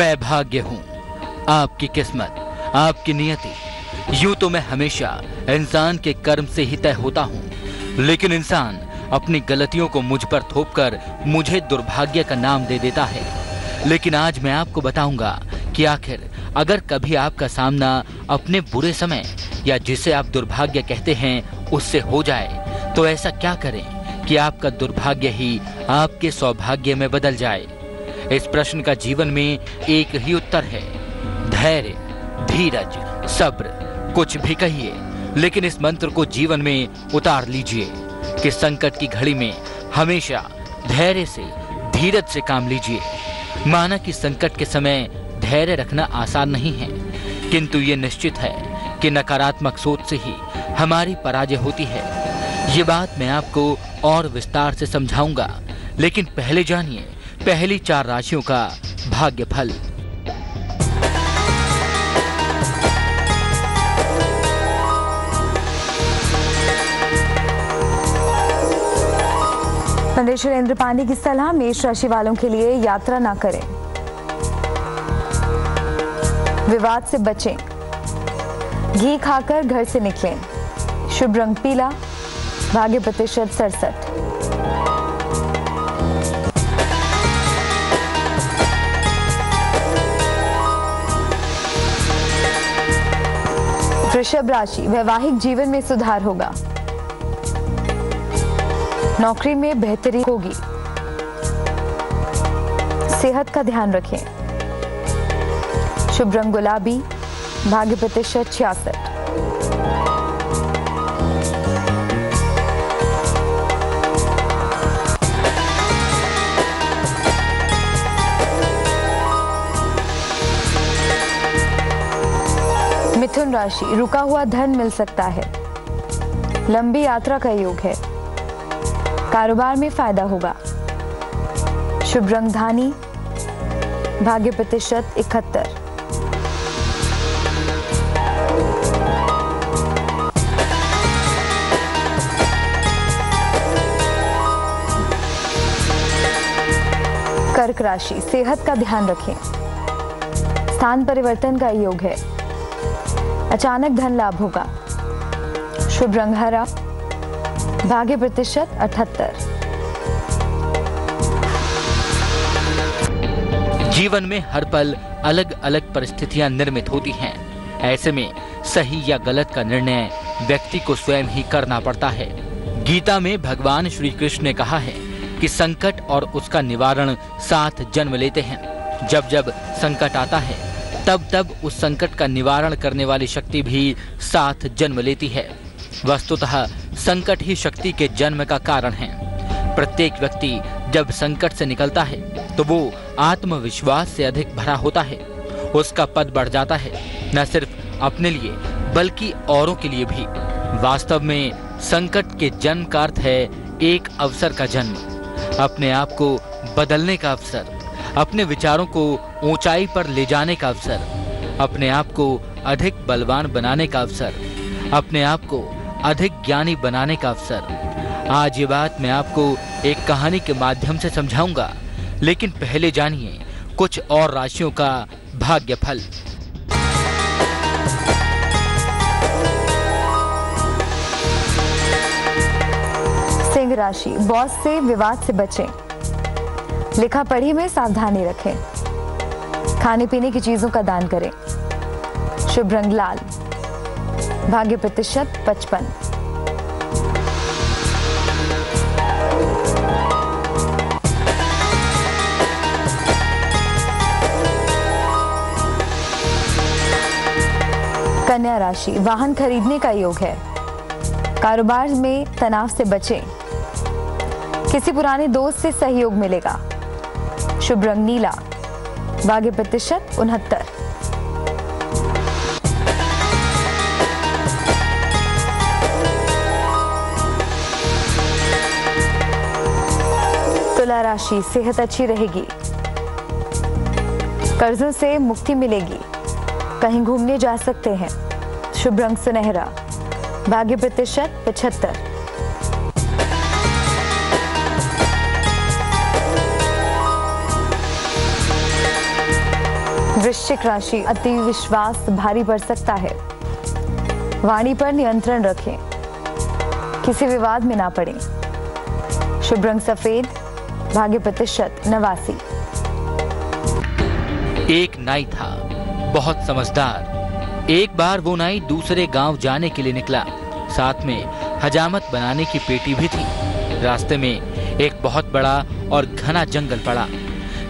मैं भाग्य हूँ, आपकी किस्मत, आपकी नियति। यूं तो मैं हमेशा इंसान के कर्म से ही तय होता हूँ, लेकिन इंसान अपनी गलतियों को मुझ पर थोपकर मुझे दुर्भाग्य का नाम दे देता है। लेकिन आज मैं आपको बताऊंगा कि आखिर अगर कभी आपका सामना अपने बुरे समय या जिसे आप दुर्भाग्य कहते हैं उससे हो जाए, तो ऐसा क्या करें कि आपका दुर्भाग्य ही आपके सौभाग्य में बदल जाए। इस प्रश्न का जीवन में एक ही उत्तर है, धैर्य, धीरज, सब्र। कुछ भी कहिए, लेकिन इस मंत्र को जीवन में उतार लीजिए कि संकट की घड़ी में हमेशा धैर्य से, धीरज से काम लीजिए। माना कि संकट के समय धैर्य रखना आसान नहीं है, किंतु ये निश्चित है कि नकारात्मक सोच से ही हमारी पराजय होती है। ये बात मैं आपको और विस्तार से समझाऊंगा, लेकिन पहले जानिए पहली 4 राशियों का भाग्यफल। पंडित सुरेंद्र पांडे की सलाह, मेष राशि वालों के लिए यात्रा ना करें, विवाद से बचें, घी खाकर घर से निकलें, शुभ रंग पीला, भाग्य प्रतिशत 67। वृषभ राशि, वैवाहिक जीवन में सुधार होगा, नौकरी में बेहतरी होगी, सेहत का ध्यान रखें, शुभ रंग गुलाबी, भाग्य प्रतिशत 66। मिथुन राशि, रुका हुआ धन मिल सकता है, लंबी यात्रा का योग है, कारोबार में फायदा होगा, शुभ रंग धानी, भाग्य प्रतिशत 71। कर्क राशि, सेहत का ध्यान रखें, स्थान परिवर्तन का योग है, अचानक धन लाभ होगा, शुभ रंग हरा, भाग्य प्रतिशत 78। जीवन में हर पल अलग अलग परिस्थितियां निर्मित होती हैं। ऐसे में सही या गलत का निर्णय व्यक्ति को स्वयं ही करना पड़ता है। गीता में भगवान श्री कृष्ण ने कहा है कि संकट और उसका निवारण साथ जन्म लेते हैं। जब जब संकट आता है, तब तब उस संकट का निवारण करने वाली शक्ति भी साथ जन्म लेती है। वस्तुतः संकट ही शक्ति के जन्म का कारण है। प्रत्येक व्यक्ति जब संकट से निकलता है तो वो आत्मविश्वास से अधिक भरा होता है। उसका पद बढ़ जाता है, न सिर्फ अपने लिए बल्कि औरों के लिए भी। वास्तव में संकट के जन्म का अर्थ है एक अवसर का जन्म, अपने आप को बदलने का अवसर, अपने विचारों को ऊंचाई पर ले जाने का अवसर, अपने आप को अधिक बलवान बनाने का अवसर, अपने आप को अधिक ज्ञानी बनाने का अवसर। आज ये बात मैं आपको एक कहानी के माध्यम से समझाऊंगा, लेकिन पहले जानिए कुछ और राशियों का भाग्यफल। सिंह राशि, बॉस से विवाद से बचें, लिखा पढ़ी में सावधानी रखें, खाने पीने की चीजों का दान करें, शुभ रंग लाल, भाग्य प्रतिशत 55। कन्या राशि, वाहन खरीदने का योग है, कारोबार में तनाव से बचें, किसी पुराने दोस्त से सहयोग मिलेगा, शुभ रंग नीला, भाग्य प्रतिशत 69। तुला राशि, सेहत अच्छी रहेगी, कर्जों से मुक्ति मिलेगी, कहीं घूमने जा सकते हैं, शुभ रंग सुनहरा, भाग्य प्रतिशत 75। वृश्चिक राशि, अति विश्वास भारी पड़ सकता है। वाणी पर नियंत्रण रखें, किसी विवाद में ना पड़े। शुभ रंग सफेद, भाग्य प्रतिशत 89। एक नाई था, बहुत समझदार। एक बार वो नाई दूसरे गांव जाने के लिए निकला, साथ में हजामत बनाने की पेटी भी थी। रास्ते में एक बहुत बड़ा और घना जंगल पड़ा।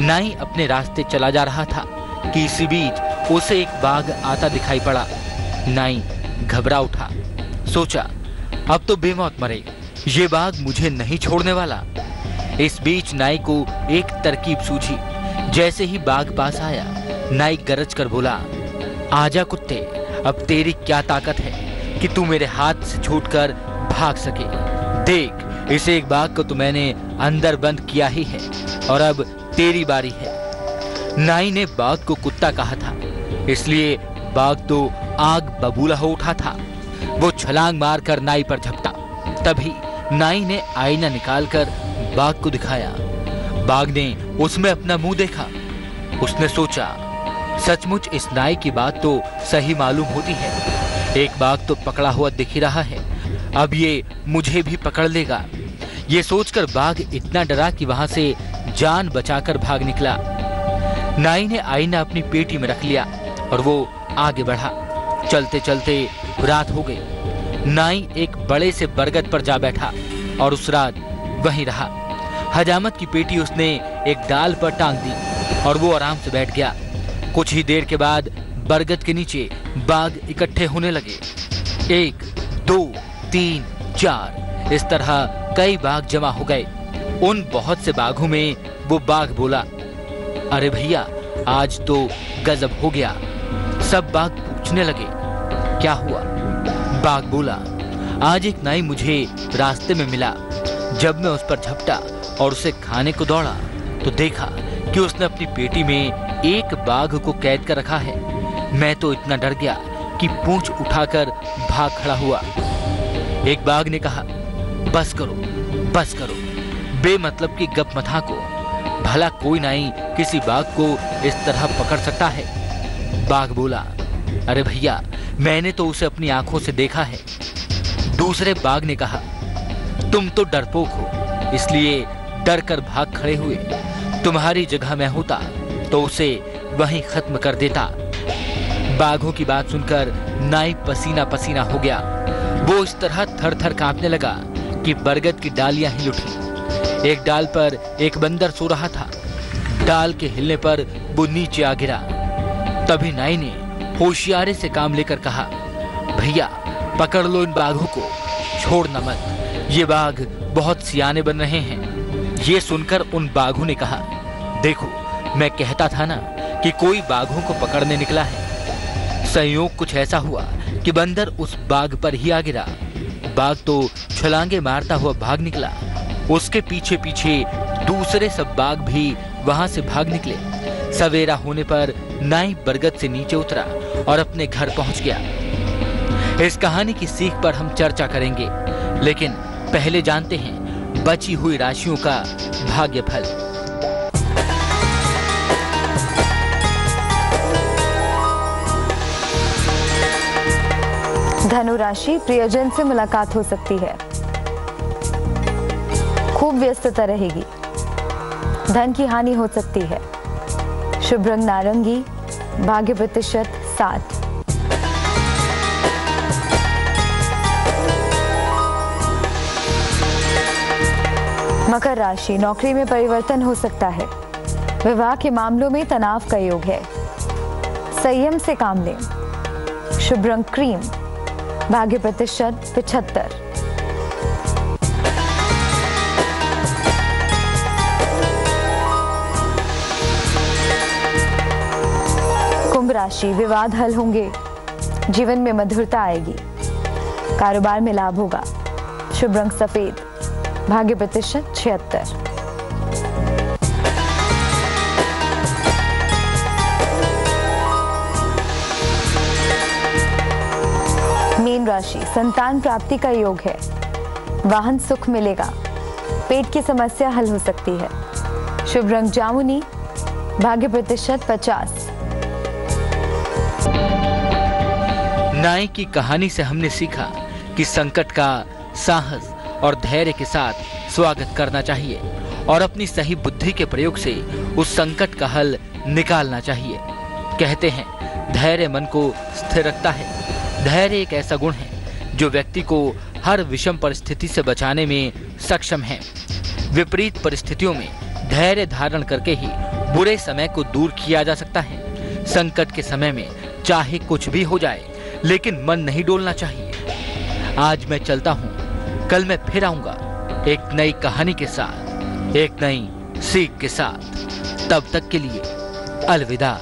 नाई अपने रास्ते चला जा रहा था कि इसी बीच उसे एक बाघ आता दिखाई पड़ा। नाई घबरा उठा, सोचा अब तो बेमौत मरे, ये बाघ मुझे नहीं छोड़ने वाला। इस बीच नाई को एक तरकीब सूझी। जैसे ही बाघ पास आया, नाई गरज कर बोला, आजा कुत्ते, अब तेरी क्या ताकत है कि तू मेरे हाथ से छूटकर भाग सके। देख, इस एक बाघ को तो मैंने अंदर बंद किया ही है और अब तेरी बारी है। नाई ने बाघ को कुत्ता कहा था, इसलिए बाघ तो आग बबूला हो उठा था। वो छलांग मारकर नाई पर झपटा। तभी नाई ने आईना निकालकर बाघ को दिखाया। बाघ ने उसमें अपना मुंह देखा। उसने सोचा, सचमुच इस नाई की बात तो सही मालूम होती है। एक बाघ तो पकड़ा हुआ दिख ही रहा है, अब ये मुझे भी पकड़ लेगा। ये सोचकर बाघ इतना डरा कि वहां से जान बचाकर भाग निकला। नाई ने आईना अपनी पेटी में रख लिया और वो आगे बढ़ा। चलते चलते रात हो गई। नाई एक बड़े से बरगद पर जा बैठा और उस रात वहीं रहा। हजामत की पेटी उसने एक डाल पर टांग दी और वो आराम से बैठ गया। कुछ ही देर के बाद बरगद के नीचे बाघ इकट्ठे होने लगे। 1, 2, 3, 4 इस तरह कई बाघ जमा हो गए। उन बहुत से बाघों में वो बाघ बोला, अरे भैया, आज तो गजब हो गया। सब बाघ पूछने लगे, क्या हुआ? बाघ बोला, आज एक नाई मुझे रास्ते में मिला। जब मैं उस पर झपटा और उसे खाने को दौड़ा तो देखा कि उसने अपनी पेटी में एक बाघ को कैद कर रखा है। मैं तो इतना डर गया कि पूंछ उठाकर भाग खड़ा हुआ। एक बाघ ने कहा, बस करो, बस करो, बेमतलब की गप मत हाको। भला कोई नाई किसी बाघ को इस तरह पकड़ सकता है? बाघ बोला, अरे भैया, मैंने तो उसे अपनी आंखों से देखा है। दूसरे बाघ ने कहा, तुम तो डरपोक हो, इसलिए डर कर भाग खड़े हुए। तुम्हारी जगह मैं होता तो उसे वहीं खत्म कर देता। बाघों की बात सुनकर नाई पसीना पसीना हो गया। वो इस तरह थर थर कांपने लगा कि बरगद की डालियां हिल उठी। एक डाल पर एक बंदर सो रहा था। डाल के हिलने पर वो नीचे आ गिरा। तभी नाई ने होशियारे से काम लेकर कहा, भैया, पकड़ लो इन बाघों को, छोड़ना मत, ये बाघ बहुत सियाने बन रहे हैं। ये सुनकर उन बाघों ने कहा, देखो, मैं कहता था ना कि कोई बाघों को पकड़ने निकला है। संयोग कुछ ऐसा हुआ कि बंदर उस बाघ पर ही आ गिरा। बाघ तो छलांगे मारता हुआ भाग निकला। उसके पीछे पीछे दूसरे सब बाघ भी वहां से भाग निकले। सवेरा होने पर नाई बरगद से नीचे उतरा और अपने घर पहुंच गया। इस कहानी की सीख पर हम चर्चा करेंगे, लेकिन पहले जानते हैं बची हुई राशियों का भाग्यफल। धनु राशि, प्रियजन से मुलाकात हो सकती है। खूब व्यस्तता रहेगी। धन की हानि हो सकती है। शुभ रंग नारंगी, भाग्य प्रतिशत 7। मकर राशि, नौकरी में परिवर्तन हो सकता है। विवाह के मामलों में तनाव का योग है। संयम से काम लें। शुभ रंग क्रीम, भाग्य प्रतिशत 75। कुंभ राशि, विवाद हल होंगे। जीवन में मधुरता आएगी। कारोबार में लाभ होगा। शुभ रंग सफेद, भाग्य प्रतिशत 76। मीन राशि, संतान प्राप्ति का योग है। वाहन सुख मिलेगा। पेट की समस्या हल हो सकती है। शुभ रंग जामुनी, भाग्य प्रतिशत 50। नाई की कहानी से हमने सीखा कि संकट का साहस और धैर्य के साथ स्वागत करना चाहिए और अपनी सही बुद्धि के प्रयोग से उस संकट का हल निकालना चाहिए। कहते हैं धैर्य मन को स्थिर रखता है। धैर्य एक ऐसा गुण है जो व्यक्ति को हर विषम परिस्थिति से बचाने में सक्षम है। विपरीत परिस्थितियों में धैर्य धारण करके ही बुरे समय को दूर किया जा सकता है। संकट के समय में चाहे कुछ भी हो जाए, लेकिन मन नहीं डोलना चाहिए। आज मैं चलता हूँ, कल मैं फिर आऊंगा एक नई कहानी के साथ, एक नई सीख के साथ। तब तक के लिए अलविदा।